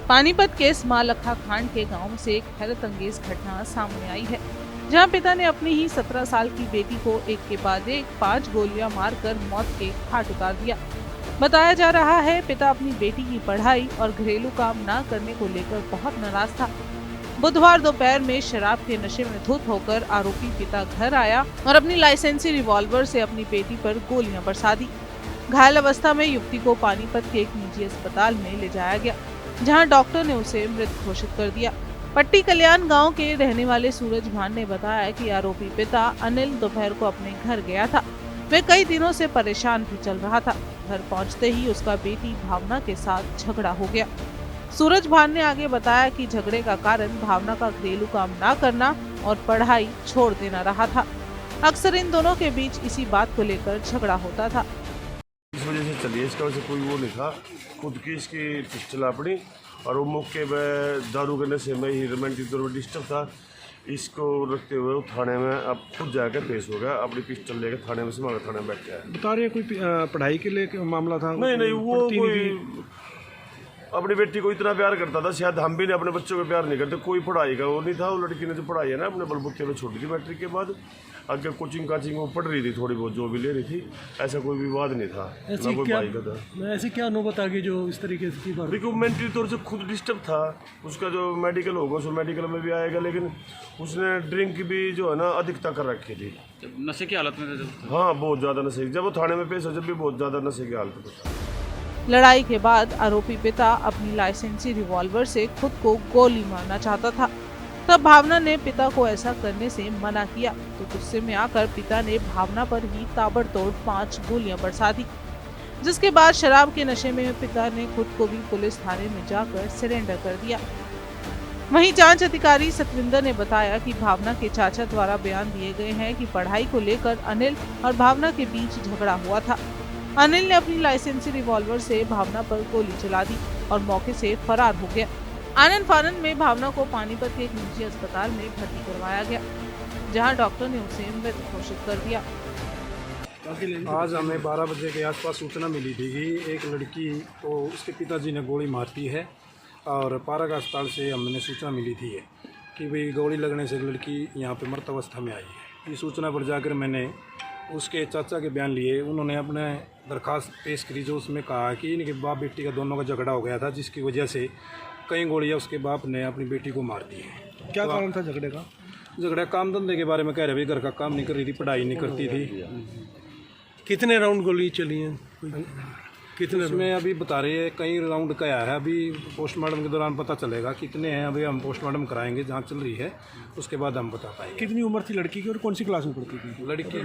पानीपत के मालखा खांड के गांव से एक हैरत अंगेज घटना सामने आई है, जहां पिता ने अपनी ही 17 साल की बेटी को एक के बाद एक 5 गोलियां मारकर मौत के घाट उतार दिया। बताया जा रहा है पिता अपनी बेटी की पढ़ाई और घरेलू काम न करने को लेकर बहुत नाराज था। बुधवार दोपहर में शराब के नशे में धुत होकर आरोपी पिता घर आया और अपनी लाइसेंसी रिवॉल्वर से अपनी बेटी पर गोलियां बरसा दी। घायल अवस्था में युवती को पानीपत के एक निजी अस्पताल में ले जाया गया, जहां डॉक्टर ने उसे मृत घोषित कर दिया। पट्टी कल्याण गांव के रहने वाले सूरज भान ने बताया कि आरोपी पिता अनिल दोपहर को अपने घर गया था। वे कई दिनों से परेशान भी चल रहा था। घर पहुंचते ही उसका बेटी भावना के साथ झगड़ा हो गया। सूरज भान ने आगे बताया कि झगड़े का कारण भावना का घरेलू काम न करना और पढ़ाई छोड़ देना रहा था। अक्सर इन दोनों के बीच इसी बात को लेकर झगड़ा होता था। इस वजह से चलिए, इसका वजह से कोई वो नहीं था। खुद की इसकी पिस्टल अपनी और वो मौके पे दारू के नशे में ही रोमांटिक तौर पर डिस्टर्ब था। इसको रखते हुए वो थाने में अब खुद जाकर पेश हो गया। अपनी पिस्टल लेकर थाने में से थाने में बैठ गया। बता रहे हैं कोई पढ़ाई के लिए मामला था? नहीं, वो कोई अपनी बेटी को इतना प्यार करता था, शायद हम भी अपने बच्चों को प्यार नहीं करते। कोई पढ़ाई का वो नहीं था। वो लड़की ने जो पढ़ाई है ना अपने बलबूते पे छोड़ी थी मैट्रिक के बाद। आगे कोचिंग काचिंग वो पढ़ रही थी, थोड़ी बहुत जो भी ले रही थी। ऐसा कोई विवाद नहीं था, ना कोई भाई का था। ऐसे क्या नौबत आ गई जो इस तरीके से बात? देखो, मेंटली तौर से खुद डिस्टर्ब था। उसका जो मेडिकल होगा उसमें मेडिकल में भी आएगा, लेकिन उसने ड्रिंक भी जो है ना अधिकता कर रखी थी। नशे की हालत में था? हाँ, बहुत ज़्यादा नशे। जब वो थाने में पेश हो जब भी बहुत ज़्यादा नशे की हालत में था। लड़ाई के बाद आरोपी पिता अपनी लाइसेंसी रिवॉल्वर से खुद को गोली मारना चाहता था। तब भावना ने पिता को ऐसा करने से मना किया, तो गुस्से में आकर पिता ने भावना पर ही ताबड़तोड़ 5 गोलियां बरसा दी, जिसके बाद शराब के नशे में पिता ने खुद को भी पुलिस थाने में जाकर सरेंडर कर दिया। वहीं जांच अधिकारी सतविंदर ने बताया कि भावना के चाचा द्वारा बयान दिए गए हैं कि पढ़ाई को लेकर अनिल और भावना के बीच झगड़ा हुआ था। अनिल ने अपनी लाइसेंसी रिवॉल्वर से भावना पर गोली चला दी और मौके से फरार हो गया। आनन फानन में भावना को पानीपत के एक निजी अस्पताल में भर्ती करवाया गया, जहां डॉक्टर ने उसे मृत घोषित कर दिया। आज हमें 12 बजे के आसपास सूचना मिली थी कि एक लड़की को उसके पिताजी ने गोली मारती है और पारक अस्पताल से हमने सूचना मिली थी कि भाई गोली लगने से एक लड़की यहाँ पे मृत अवस्था में आई है। इस सूचना पर जाकर मैंने उसके चाचा के बयान लिए। उन्होंने अपने दरखास्त पेश करी, जो उसमें कहा कि इनके बाप बेटी का दोनों का झगड़ा हो गया था, जिसकी वजह से कई गोलियां उसके बाप ने अपनी बेटी को मार दी है। क्या कारण था झगड़े का? झगड़ा काम धंधे के बारे में कह रहे भाई, घर का काम नहीं कर रही थी, पढ़ाई नहीं करती थी। कितने राउंड गोली चली हैं? कितने? उसमें अभी बता रहे हैं कई राउंड का आया है। अभी पोस्टमार्टम के दौरान पता चलेगा कितने हैं। अभी हम पोस्टमार्टम कराएंगे, जांच चल रही है, उसके बाद हम बता पाएंगे। कितनी उम्र थी लड़की की और कौन सी क्लास में पढ़ती थी? लड़की की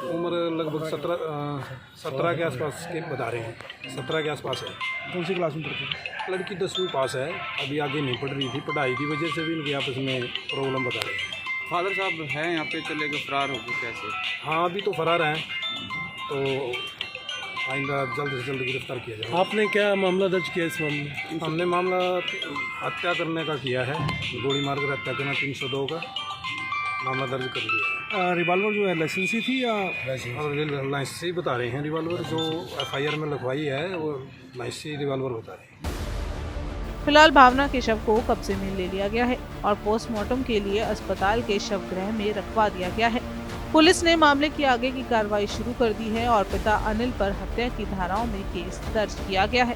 उम्र लगभग 17 के आसपास के बता रहे हैं। 17 के आसपास है। कौन सी क्लास में पढ़ती थी? लड़की 10वीं पास है, अभी आगे नहीं पढ़ रही थी। पढ़ाई की वजह से भी इनके आपस में प्रॉब्लम बता रहे हैं। फादर साहब हैं यहाँ पे, चले गए, फरार हो गए कैसे? हाँ, अभी तो फरार हैं, तो आइंदा जल्द से जल्द गिरफ्तार किया जाए। आपने क्या मामला दर्ज किया इस मामले में? हमने मामला हत्या करने का किया है, गोली मारकर हत्या करना 302 का मामला दर्ज कर दिया। रिवॉल्वर जो है लाइसेंसी थी या? और लाइसेंसी बता रहे हैं। रिवॉल्वर जो FIR में लिखवाई है वो लाइसेंसी रिवॉल्वर बता रहे हैं। फिलहाल भावना के शव को कब्जे में ले लिया गया है और पोस्टमार्टम के लिए अस्पताल के शवगृह में रखवा दिया गया है। पुलिस ने मामले की आगे की कार्रवाई शुरू कर दी है और पिता अनिल पर हत्या की धाराओं में केस दर्ज किया गया है।